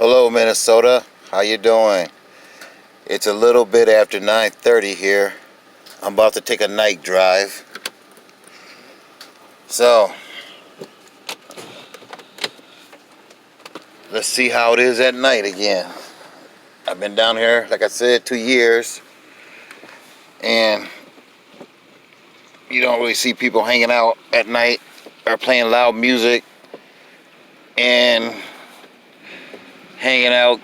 Hello, Minnesota. How you doing? It's a little bit after 9:30 here. I'm about to take a night drive. So, let's see how it is at night again. I've been down here, like I said, 2 years, and you don't really see people hanging out at night or playing loud music and hanging out.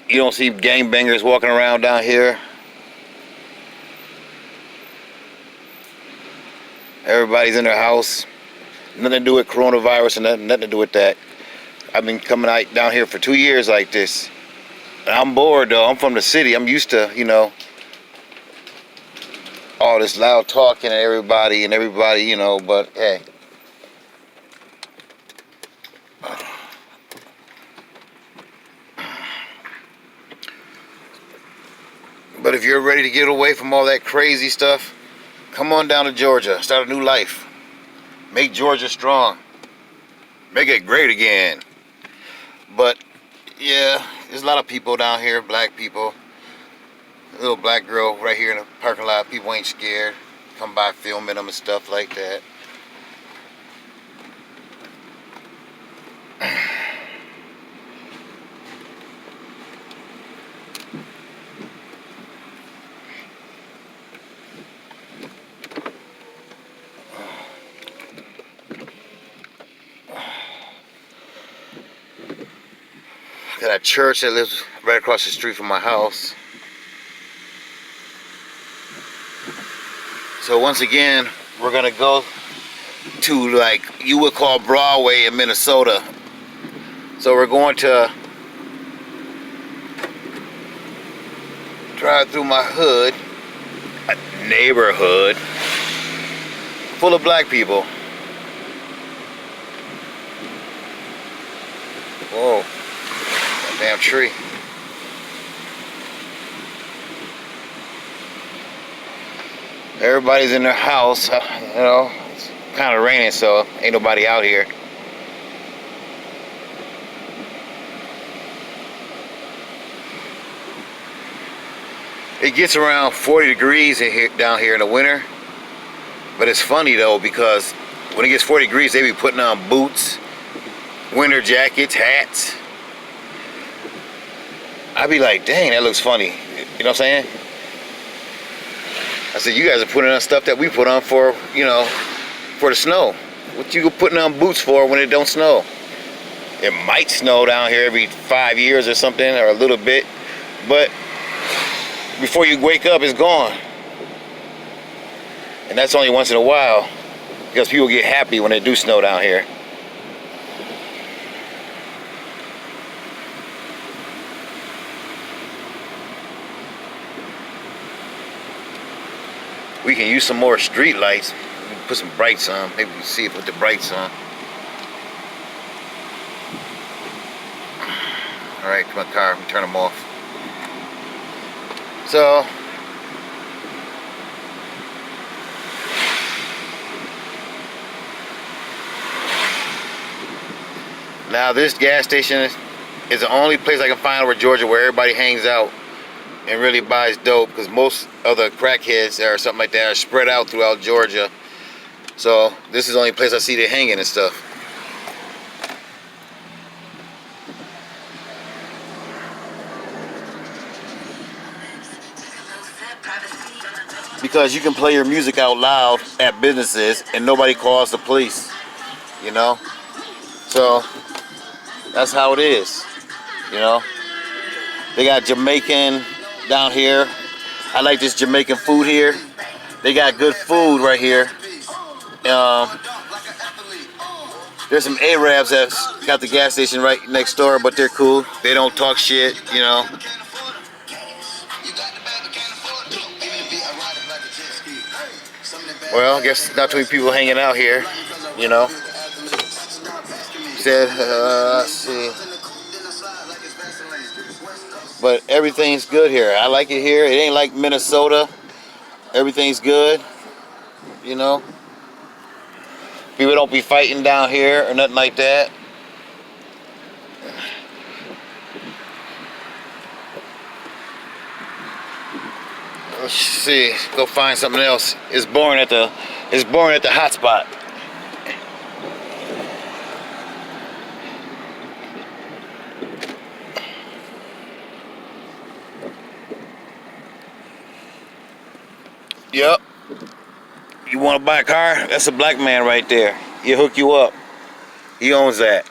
You don't see gangbangers walking around down here. Everybody's in their house. Nothing to do with coronavirus and nothing to do with that. I've been coming out down here for 2 years like this. And I'm bored though. I'm from the city. I'm used to, all this loud talking and everybody, but hey. But if you're ready to get away from all that crazy stuff, come on down to Georgia. Start a new life. Make Georgia strong. Make it great again. But yeah, there's a lot of people down here, black people. A little black girl right here in the parking lot. People ain't scared. Come by filming them and stuff like that. Got a church that lives right across the street from my house. So once again, we're gonna go to, like you would call Broadway in Minnesota. So we're going to drive through my hood, a neighborhood full of black people. Whoa. Damn tree. Everybody's in their house, it's kind of raining, so ain't nobody out here. It gets around 40 degrees down here in the winter, but it's funny though, because when it gets 40 degrees, they be putting on boots, winter jackets, hats. I'd be like, dang, that looks funny. You know what I'm saying? I said, you guys are putting on stuff that we put on for, for the snow. What you putting on boots for when it don't snow? It might snow down here every 5 years or something, or a little bit, but before you wake up, it's gone. And that's only once in a while, because people get happy when it do snow down here. We can use some more street lights. We can put some brights on. Maybe we can see it with the brights on. Alright, come on, car. Turn them off. So, now this gas station is the only place I can find over Georgia where everybody hangs out and really buys dope, because most of the crackheads or something like that are spread out throughout Georgia. So this is the only place I see they hanging and stuff. Because you can play your music out loud at businesses and nobody calls the police, So that's how it is, They got Jamaican down here. I like this Jamaican food here. They got good food right here. There's some Arabs that's got the gas station right next door, but they're cool. They don't talk shit, Well, I guess not too many people hanging out here, Said, let's see. But everything's good here. I like it here. It ain't like Minnesota. Everything's good, People don't be fighting down here or nothing like that. Let's see. Go find something else. It's boring at the hot spot. Yep. You want to buy a car? That's a black man right there. He'll hook you up. He owns that.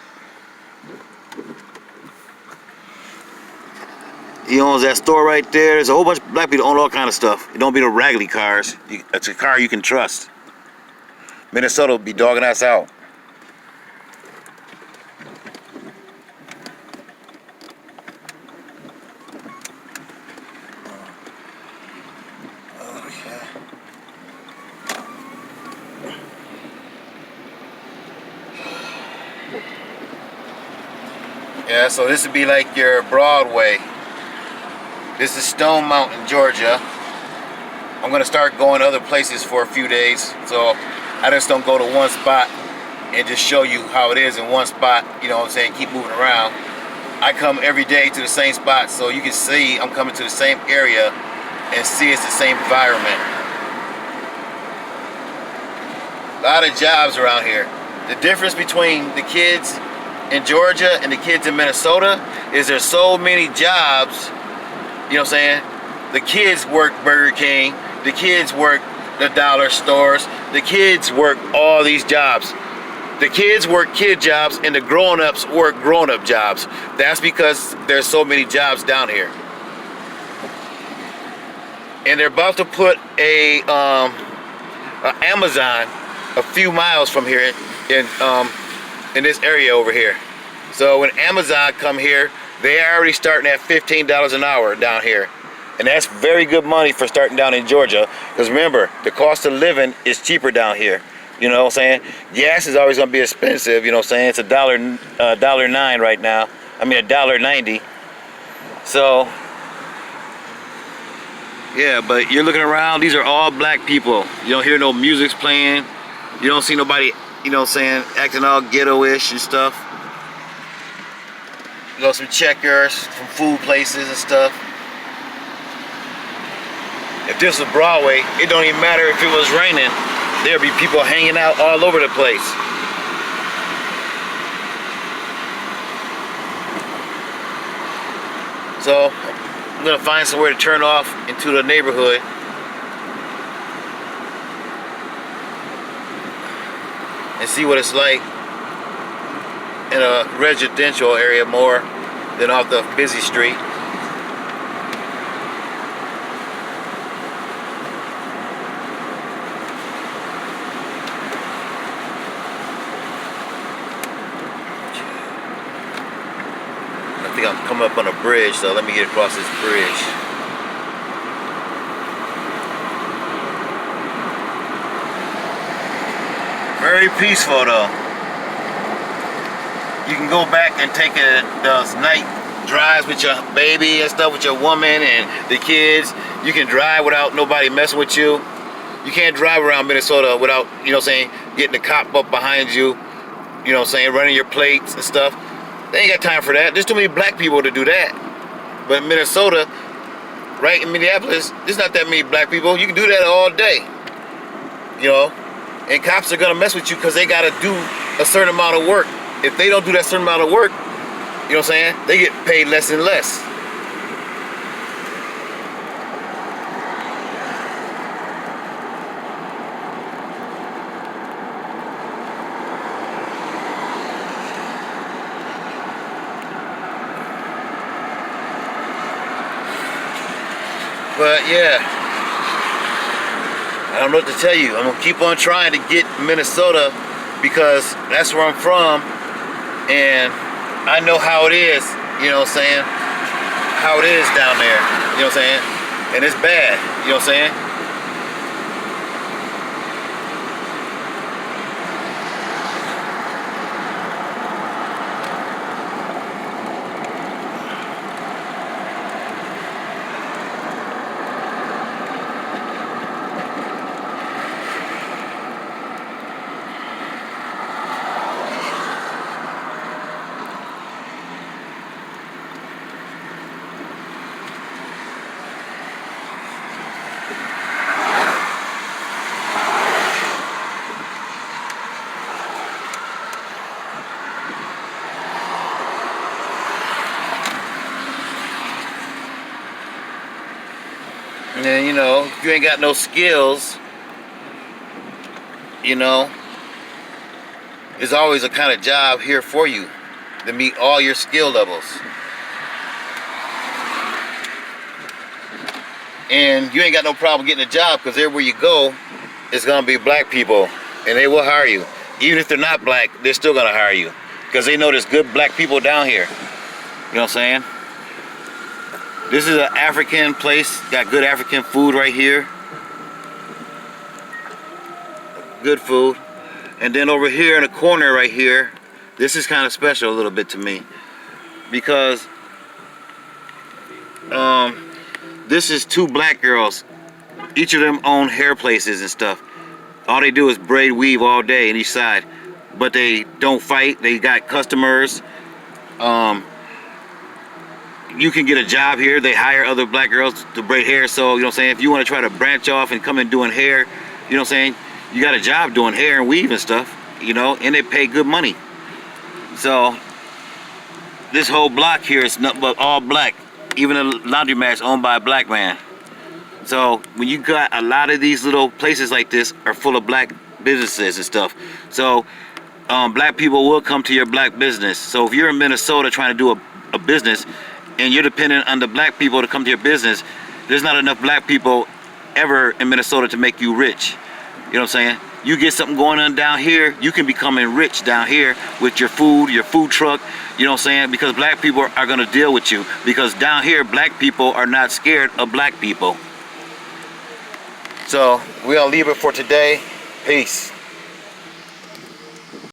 He owns that store right there. There's a whole bunch of black people own all kind of stuff. It don't be no raggedy cars. It's a car you can trust. Minnesota will be dogging us out. Yeah, so this would be like your Broadway. This is Stone Mountain, Georgia. I'm gonna start going other places for a few days, so I just don't go to one spot and just show you how it is in one spot, you know what I'm saying, keep moving around. I come every day to the same spot so you can see I'm coming to the same area and see it's the same environment. A lot of jobs around here. The difference between the kids in Georgia and the kids in Minnesota is there's so many jobs, you know what I'm saying? The kids work Burger King, the kids work the dollar stores, the kids work all these jobs. The kids work kid jobs and the grown-ups work grown-up jobs. That's because there's so many jobs down here. And they're about to put a Amazon a few miles from here in this area over here. So when Amazon come here, they're already starting at $15 an hour down here. And that's very good money for starting down in Georgia. Because remember, the cost of living is cheaper down here. You know what I'm saying? Gas is always going to be expensive, you know what I'm saying? It's $1.09 right now. I mean $1.90. So, yeah, but you're looking around, these are all black people. You don't hear no music's playing. You don't see nobody, you know what I'm saying, acting all ghetto-ish and stuff. You know, some checkers from food places and stuff. If this was Broadway, it don't even matter if it was raining. There'd be people hanging out all over the place. So, I'm gonna find somewhere to turn off into the neighborhood. And see what it's like in a residential area more than off the busy street. I think I'm coming up on a bridge, so let me get across this bridge. Very peaceful though. You can go back and take those night drives with your baby and stuff, with your woman and the kids. You can drive without nobody messing with you. You can't drive around Minnesota without, you know what I'm saying, getting the cop up behind you, you know what I'm saying, running your plates and stuff. They ain't got time for that. There's too many black people to do that. But in Minnesota, right in Minneapolis, there's not that many black people. You can do that all day. You know? And cops are gonna mess with you because they gotta do a certain amount of work. If they don't do that certain amount of work, you know what I'm saying, they get paid less and less. But yeah, I don't know what to tell you. I'm gonna keep on trying to get Minnesota because that's where I'm from and I know how it is, you know what I'm saying, how it is down there, you know what I'm saying, and it's bad, you know what I'm saying. And then, you know, if you ain't got no skills, you know, there's always a kind of job here for you to meet all your skill levels. And you ain't got no problem getting a job, because everywhere you go, it's gonna be black people, and they will hire you. Even if they're not black, they're still gonna hire you, because they know there's good black people down here. You know what I'm saying? This is an African place, got good African food right here. Good food. And then over here in the corner right here, this is kind of special a little bit to me, because this is two black girls. Each of them own hair places and stuff. All they do is braid, weave all day on each side, but they don't fight. They got customers. You can get a job here. They hire other black girls to braid hair. So, you know what I'm saying, if you want to try to branch off and come in doing hair, you know what I'm saying, you got a job doing hair and weave and stuff, you know, and they pay good money. So this whole block here is nothing but all black. Even the laundromat's owned by a black man. So when you got a lot of these little places like this are full of black businesses and stuff. So black people will come to your black business. So if you're in Minnesota trying to do a business and you're dependent on the black people to come to your business, there's not enough black people ever in Minnesota to make you rich. You know what I'm saying? You get something going on down here, you can become rich down here with your food truck, you know what I'm saying? Because black people are gonna deal with you. Because down here, black people are not scared of black people. So, we're gonna leave it for today. Peace.